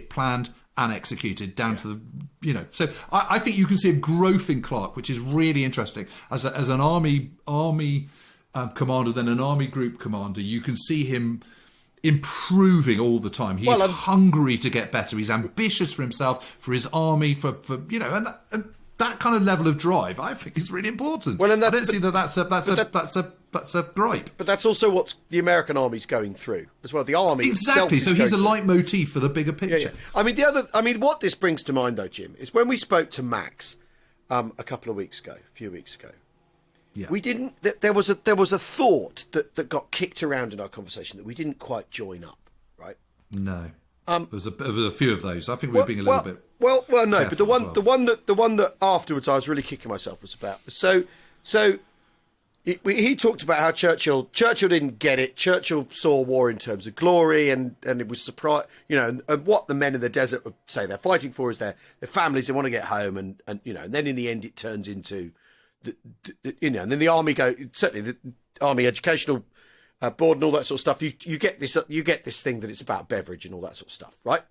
planned and executed down to the, So I think you can see a growth in Clark, which is really interesting. As an army commander, then an army group commander, you can see him improving all the time. He's hungry to get better. He's ambitious for himself, for his army, for and that kind of level of drive, I think, is really important. Well, and I don't see that's a gripe. But that's also what the American army's going through as well. The army exactly. So he's a leitmotif for the bigger picture. Yeah. I mean, what this brings to mind, though, Jim, is when we spoke to Max a few weeks ago. Yeah. We didn't. There was a thought that got kicked around in our conversation that we didn't quite join up, right? No. There was a few of those. I think we were being a little bit. Well, no. But the one that afterwards I was really kicking myself was about. So he talked about how Churchill didn't get it. Churchill saw war in terms of glory, and it was surprised, and what the men in the desert would say they're fighting for is their families. They want to get home, and then in the end it turns into. And then the army certainly the army educational board and all that sort of stuff. You get this thing that it's about beverage and all that sort of stuff, right?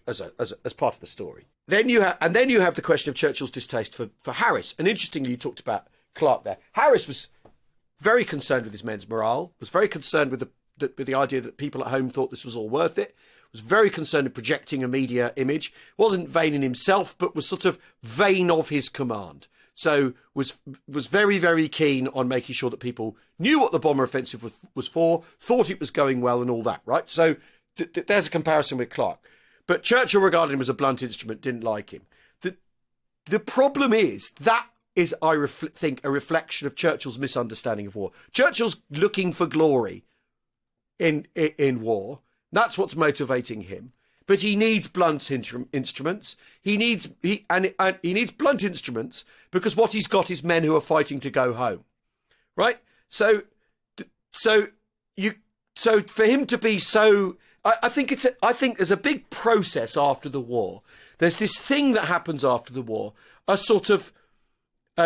As part of the story. Then you have the question of Churchill's distaste for Harris. And interestingly, you talked about Clark there. Harris was very concerned with his men's morale. Was very concerned with the idea that people at home thought this was all worth it. Was very concerned with projecting a media image. Wasn't vain in himself, but was sort of vain of his command. So was very, very keen on making sure that people knew what the bomber offensive was for, thought it was going well and all that, right? So there's a comparison with Clark. But Churchill regarded him as a blunt instrument, didn't like him. The problem is, I think, a reflection of Churchill's misunderstanding of war. Churchill's looking for glory in war. That's what's motivating him. But he needs blunt instruments. He needs blunt instruments because what he's got is men who are fighting to go home, right? So for him to be so, I think there's a big process after the war. There's this thing that happens after the war, a sort of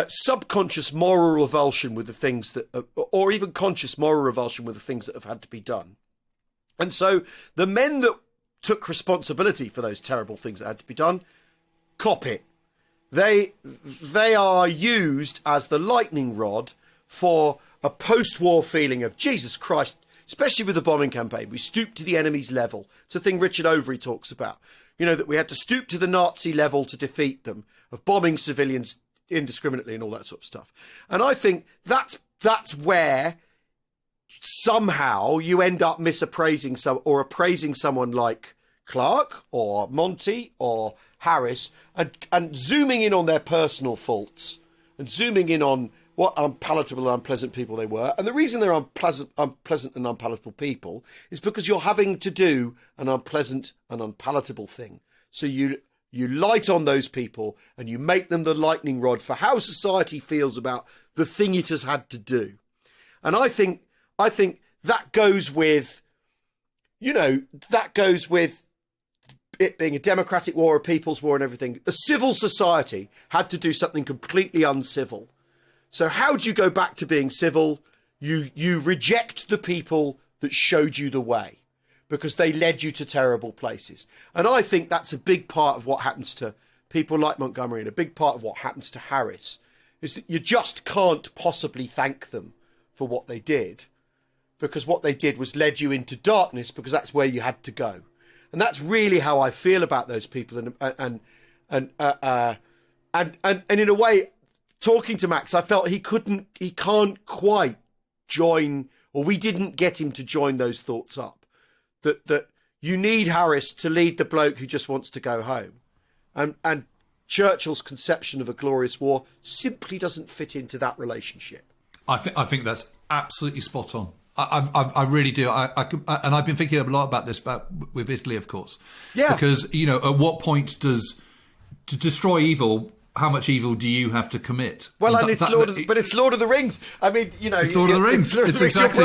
subconscious moral revulsion with the things that, or even conscious moral revulsion with the things that have had to be done, and so the men that took responsibility for those terrible things that had to be done, cop it. They are used as the lightning rod for a post-war feeling of Jesus Christ, especially with the bombing campaign. We stooped to the enemy's level. It's a thing Richard Overy talks about. That we had to stoop to the Nazi level to defeat them, of bombing civilians indiscriminately and all that sort of stuff. And I think that's where somehow you end up misappraising or appraising someone like Clark or Monty or Harris and zooming in on their personal faults and zooming in on what unpalatable and unpleasant people they were. And the reason they're unpleasant and unpalatable people is because you're having to do an unpleasant and unpalatable thing. So you light on those people and you make them the lightning rod for how society feels about the thing it has had to do. And I think that goes with, it being a democratic war, a people's war and everything. The civil society had to do something completely uncivil. So how do you go back to being civil? You reject the people that showed you the way because they led you to terrible places. And I think that's a big part of what happens to people like Montgomery and a big part of what happens to Harris is that you just can't possibly thank them for what they did, because what they did was led you into darkness because that's where you had to go. And that's really how I feel about those people. And in a way, talking to Max, I felt he can't quite join, or we didn't get him to join those thoughts up. That you need Harris to lead the bloke who just wants to go home. And Churchill's conception of a glorious war simply doesn't fit into that relationship. I think that's absolutely spot on. I really do. And I've been thinking a lot about this with Italy, of course. Yeah. Because, at what point to destroy evil, how much evil do you have to commit? Well, and it's Lord of the Rings. I mean, it's Lord of the Rings. It's exactly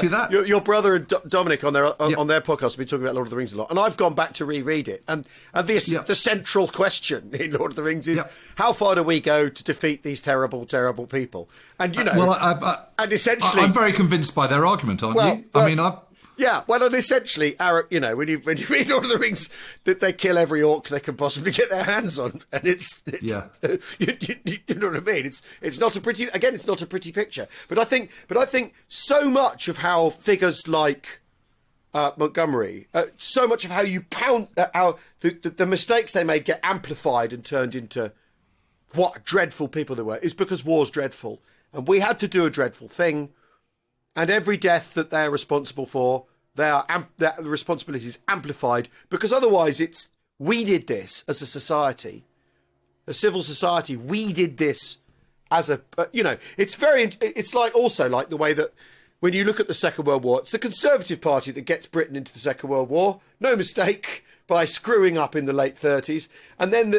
that. Your brother and Dominic on their podcast have been talking about Lord of the Rings a lot, and I've gone back to reread it. And the central question in Lord of the Rings is how far do we go to defeat these terrible, terrible people? And and essentially, I'm very convinced by their argument, aren't you? I mean, yeah, well, and essentially, when you read Lord of the Rings, that they kill every orc they can possibly get their hands on, and it's you know what I mean? It's not a pretty picture. But I think so much of how figures like Montgomery, so much of how you pound how the mistakes they made get amplified and turned into what dreadful people they were is because war's dreadful, and we had to do a dreadful thing. And every death that they're responsible for, the responsibility is amplified, because otherwise we did this as a society, a civil society. We did this as it's like the way that when you look at the Second World War, it's the Conservative Party that gets Britain into the Second World War. No mistake, by screwing up in the late 30s, and then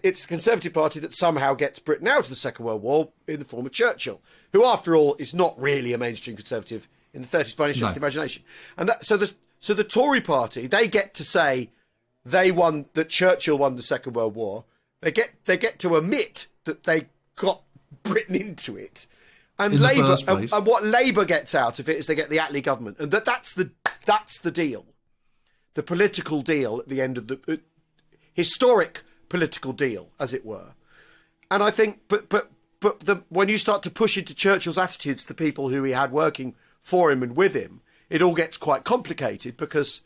it's the Conservative Party that somehow gets Britain out of the Second World War in the form of Churchill, who, after all, is not really a mainstream Conservative in the 30s by any stretch of the imagination. And so the Tory Party, they get to say that Churchill won the Second World War. They get to admit that they got Britain into it. And Labour, and what Labour gets out of it is they get the Attlee government, and that's the deal. The political deal at the end of the historic political deal, as it were. And I think, when you start to push into Churchill's attitudes to people who he had working for him and with him, it all gets quite complicated because,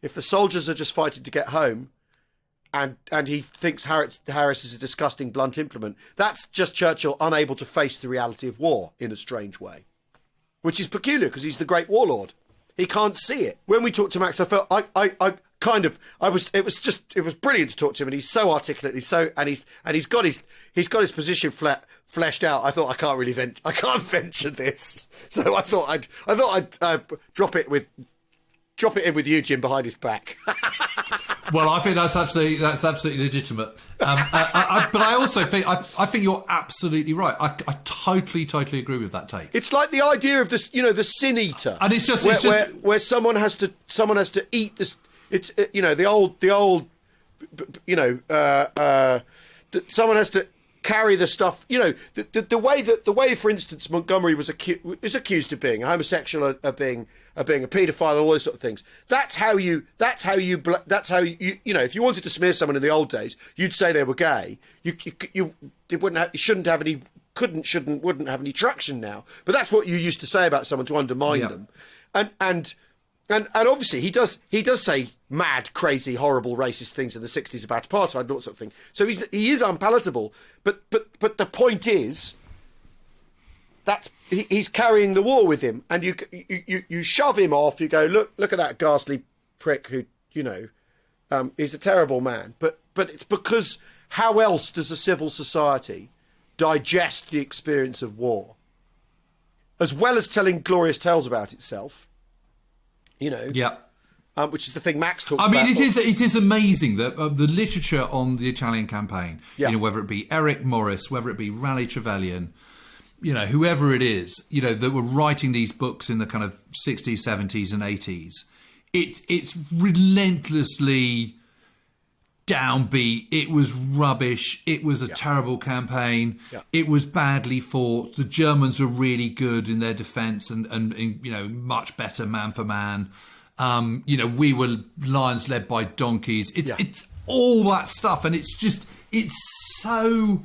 if the soldiers are just fighting to get home, and he thinks Harris is a disgusting blunt implement, that's just Churchill unable to face the reality of war in a strange way, which is peculiar because he's the great warlord. He can't see it. When we talked to Max, I felt it was brilliant to talk to him, and he's so articulate. He's got his position fleshed out. I thought I can't venture this, so I thought I'd drop it in with you, Jim, behind his back. Well, I think that's absolutely legitimate. But I also think I think you're absolutely right. I totally agree with that take. It's like the idea of this, the sin eater, and it's just where someone has to eat this. It's someone has to carry the stuff. The way, for instance, Montgomery was accused of being a homosexual, of being a paedophile, and all those sort of things. That's how you. If you wanted to smear someone in the old days, you'd say they were gay. You wouldn't have any traction now. But that's what you used to say about someone to undermine them, and obviously he does say mad, crazy, horrible, racist things in the 60s about apartheid and all that sort of thing. So he is unpalatable. But the point is that he's carrying the war with him, and you shove him off. You go, look at that ghastly prick who he's a terrible man. But it's because how else does a civil society digest the experience of war, as well as telling glorious tales about itself? Which is the thing Max talks about. I mean, it is amazing that the literature on the Italian campaign, whether it be Eric Morris, whether it be Raleigh Trevelyan, whoever it is, that were writing these books in the kind of 60s, 70s and 80s, it's relentlessly downbeat. It was rubbish. It was a terrible campaign. It was badly fought. The Germans were really good in their defence and much better man for man. We were lions led by donkeys. It's all that stuff, and it's so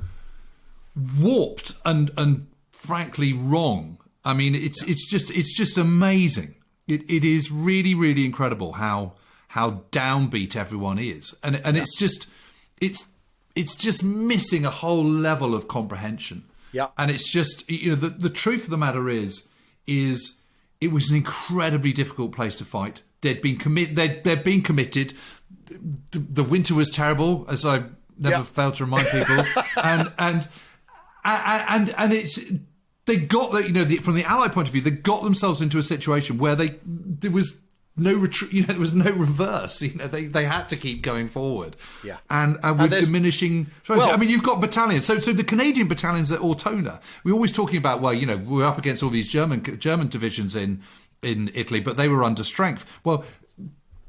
warped and frankly wrong. I mean, it's just amazing. It is really, really incredible how downbeat everyone is, and it's just missing a whole level of comprehension. And it's just the truth of the matter is it was an incredibly difficult place to fight. They'd been committed. The winter was terrible, as I never failed to remind people, and it's they got from the Allied point of view, they got themselves into a situation where there was no retreat. You know, there was no reverse. You know, they had to keep going forward. Yeah, and with diminishing. Well, I mean, you've got battalions. So the Canadian battalions at Ortona. We're always talking about, well, you know, we're up against all these German divisions in Italy, but they were under strength. Well,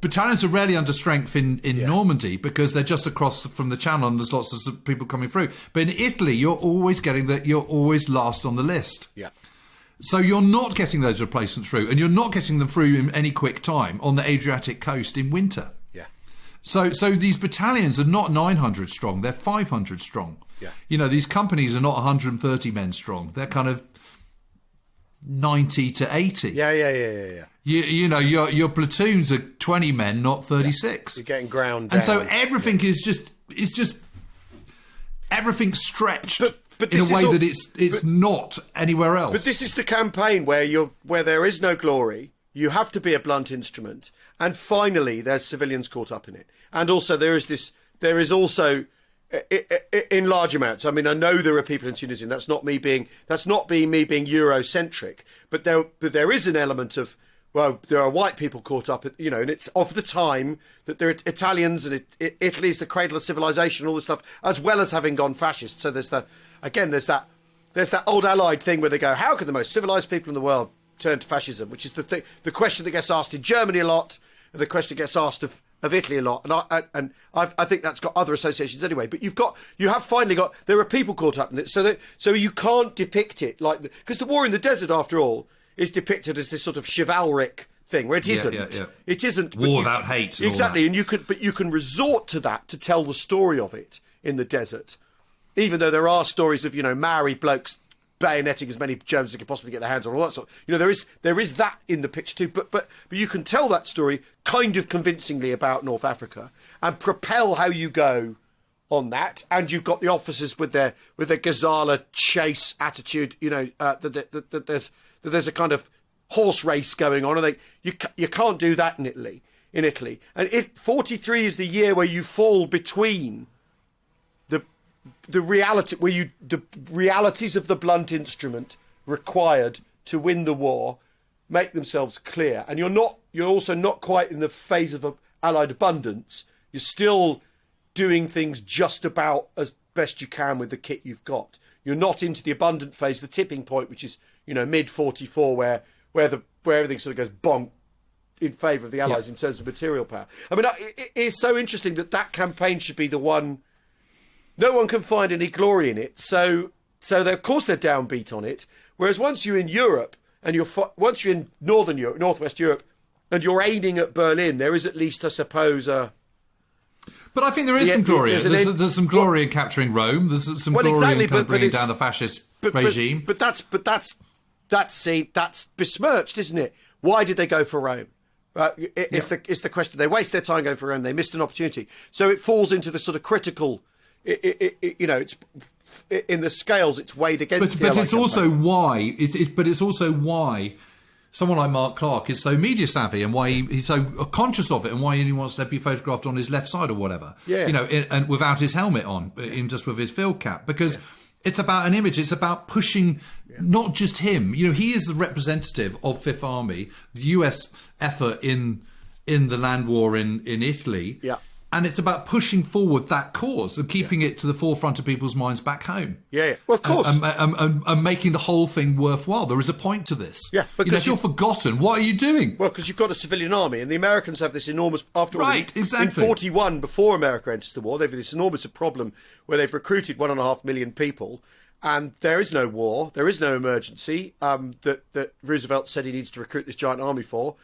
battalions are rarely under strength in Normandy because they're just across from the Channel and there's lots of people coming through. But in Italy, you're always last on the list. Yeah. So you're not getting those replacements through, and you're not getting them through in any quick time on the Adriatic coast in winter. Yeah. So these battalions are not 900 strong; they're 500 strong. Yeah. You know, these companies are not 130 men strong; they're kind of 90 to 80. Yeah. You know, your platoons are 20 men, not 36. You're getting ground down. And so everything is just everything stretched. But in a way that it's not anywhere else. But this is the campaign where there is no glory. You have to be a blunt instrument, and finally, there's civilians caught up in it. And also, there is also in large amounts. I mean, I know there are people in Tunisia. That's not me being Eurocentric. But there is an element of, well, there are white people caught up, you know, and it's of the time that there are Italians and Italy's the cradle of civilization, all this stuff, as well as having gone fascist. So there's that old Allied thing where they go, how can the most civilized people in the world turn to fascism? Which is the question that gets asked in Germany a lot, and the question that gets asked of Italy a lot. And I think that's got other associations anyway. But there are people caught up in it, so you can't depict it like because the war in the desert, after all, is depicted as this sort of chivalric thing where it isn't. Yeah. It isn't war without hate. And exactly, all that. and you can resort to that to tell the story of it in the desert. Even though there are stories of, you know, Maori blokes bayoneting as many Germans as they could possibly get their hands on, all that sort. You know, there is that in the picture too. But you can tell that story kind of convincingly about North Africa and propel how you go on that. And you've got the officers with their gazala chase attitude. You know, that there's a kind of horse race going on, and you can't do that in Italy. And 43 is the year where you fall between the realities of the blunt instrument required to win the war make themselves clear, and you're also not quite in the phase of Allied abundance. You're still doing things just about as best you can with the kit you've got. You're not into the abundant phase, the tipping point, which is, you know, mid 44, where everything sort of goes bonk in favour of the Allies in terms of material power. I mean, it is so interesting that campaign should be the one. No one can find any glory in it, so of course they're downbeat on it. Whereas once you're in Europe and once you're in Northern Europe, Northwest Europe, and you're aiming at Berlin, there is at least, I suppose, But I think there is some glory. There's some glory in capturing Rome. There's some glory in bringing down the fascist regime. But that's besmirched, isn't it? Why did they go for Rome? It's the question. They waste their time going for Rome. They missed an opportunity. So it falls into the sort of critical. You know, it's in the scales. It's weighed against. But it's also why. It's also why someone like Mark Clark is so media savvy, and why he's so conscious of it, and why he wants to be photographed on his left side or whatever. Yeah. You know, and without his helmet on, in just with his field cap, because it's about an image. It's about pushing not just him. You know, he is the representative of Fifth Army, the US effort in the land war in Italy. Yeah. And it's about pushing forward that cause and keeping it to the forefront of people's minds back home. Yeah. Well, of course. And making the whole thing worthwhile. There is a point to this. Yeah. Because if you're forgotten, what are you doing? Well, because you've got a civilian army, and the Americans have this enormous... After all, exactly. In 41, before America enters the war, they've this enormous problem where they've recruited 1.5 million people, and there is no war, there is no emergency that Roosevelt said he needs to recruit this giant army for,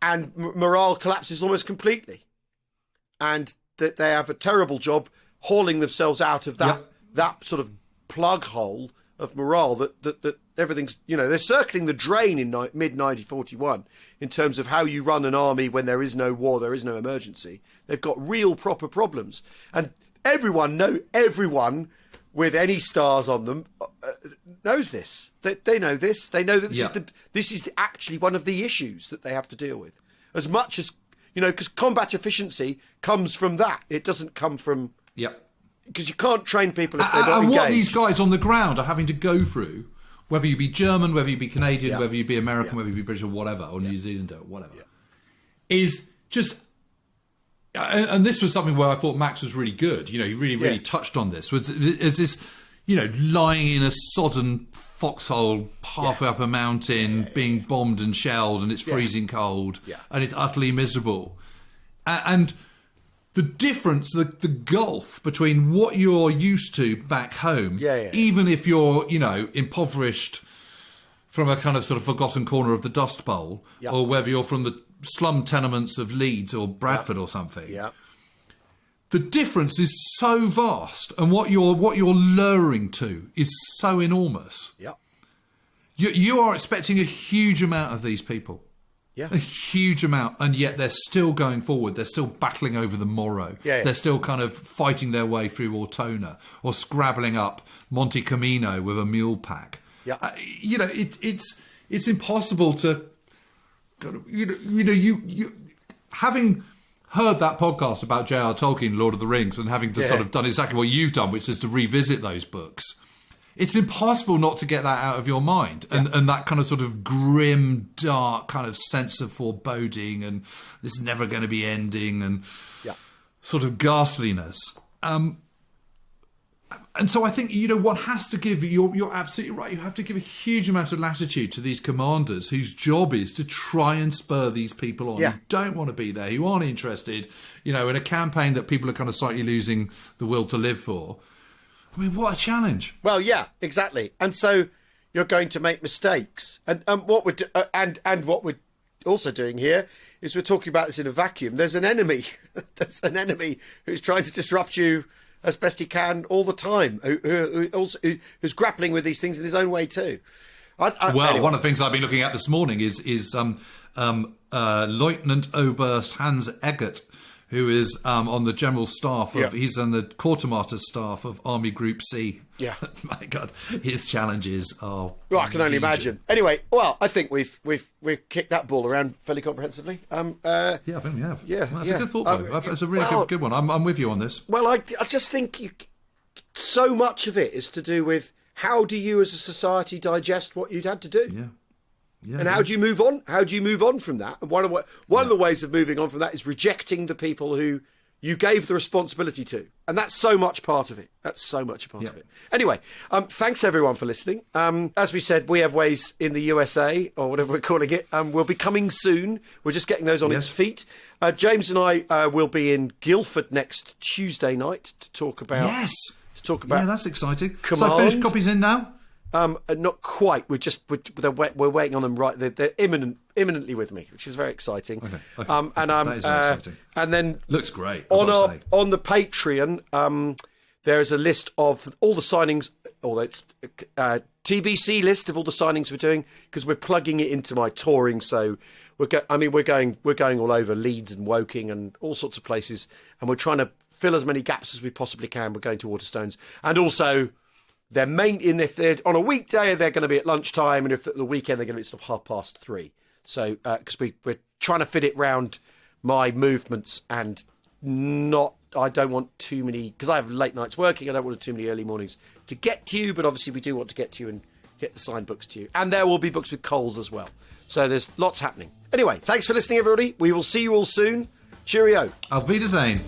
and morale collapses almost completely. And that they have a terrible job hauling themselves out of that sort of plug hole of morale that everything's, you know, they're circling the drain in mid-1941 in terms of how you run an army when there is no war, there is no emergency. They've got real proper problems. And everyone with any stars on them knows this. They know this. They know that this is actually one of the issues that they have to deal with. As much as, you know, because combat efficiency comes from that. It doesn't come from... Because you can't train people if they're not engaged. And what these guys on the ground are having to go through, whether you be German, whether you be Canadian, whether you be American, whether you be British or whatever, or New Zealander or whatever, is just, and this was something where I thought Max was really good. You know, he really touched on this. Is this, you know, lying in a sodden foxhole halfway up a mountain, being bombed and shelled, and it's freezing cold, and it's utterly miserable, and the difference, the gulf between what you're used to back home, even if you're, you know, impoverished from a kind of sort of forgotten corner of the Dust Bowl, or whether you're from the slum tenements of Leeds or Bradford or something. The difference is so vast, and what you're luring to is so enormous. You are expecting a huge amount of these people. A huge amount, and yet they're still going forward. They're still battling over the morrow. They're still kind of fighting their way through Ortona or scrabbling up Monte Camino with a mule pack. You know, it's impossible to, you having heard that podcast about J.R. Tolkien, Lord of the Rings, and having to sort of done exactly what you've done, which is to revisit those books. It's impossible not to get that out of your mind, and that kind of sort of grim, dark kind of sense of foreboding, and this is never going to be ending, and sort of ghastliness. And so I think, you know, one has to give, you're absolutely right, you have to give a huge amount of latitude to these commanders whose job is to try and spur these people on who don't want to be there, who aren't interested, you know, in a campaign that people are kind of slightly losing the will to live for. I mean, what a challenge! Well, yeah, exactly. And so you're going to make mistakes, and what we're also doing here is we're talking about this in a vacuum. There's an enemy. There's an enemy who's trying to disrupt you as best he can all the time. Who's grappling with these things in his own way too. Anyway. One of the things I've been looking at this morning is Lieutenant Oberst Hans Eggert, who is on the general staff of, he's on the quartermaster's staff of Army Group C. My God, his challenges are. Well, I can only imagine. Anyway, well, I think we've kicked that ball around fairly comprehensively. I think we have. That's a good thought, though. That's a really good one. I'm with you on this. Well, I just think so much of it is to do with how do you, as a society, digest what you'd had to do. And how do you move on? How do you move on from that? And one of the ways of moving on from that is rejecting the people who you gave the responsibility to. And that's so much part of it. That's so much a part of it. Anyway, thanks everyone for listening. As we said, We Have Ways in the USA, or whatever we're calling it, will be coming soon. We're just getting those on its feet. James and I will be in Guildford next Tuesday night to talk about... Yeah, that's exciting. Command. So finished copies in now? Not quite. We're waiting on them. Right, they're imminently with me, which is very exciting. Okay. That is very exciting. And then looks great. On the Patreon, there is a list of all the signings. Although it's TBC list of all the signings we're doing, because we're plugging it into my touring. So we're going all over Leeds and Woking and all sorts of places, and we're trying to fill as many gaps as we possibly can. We're going to Waterstones, and also. If they're on a weekday, they're going to be at lunchtime, and if at the weekend, they're going to be sort of 3:30. So, because we're trying to fit it round my movements, and I don't want too many, because I have late nights working, I don't want too many early mornings to get to you, but obviously we do want to get to you and get the signed books to you. And there will be books with Coles as well. So there's lots happening. Anyway, thanks for listening, everybody. We will see you all soon. Cheerio. Auf Wiedersehen.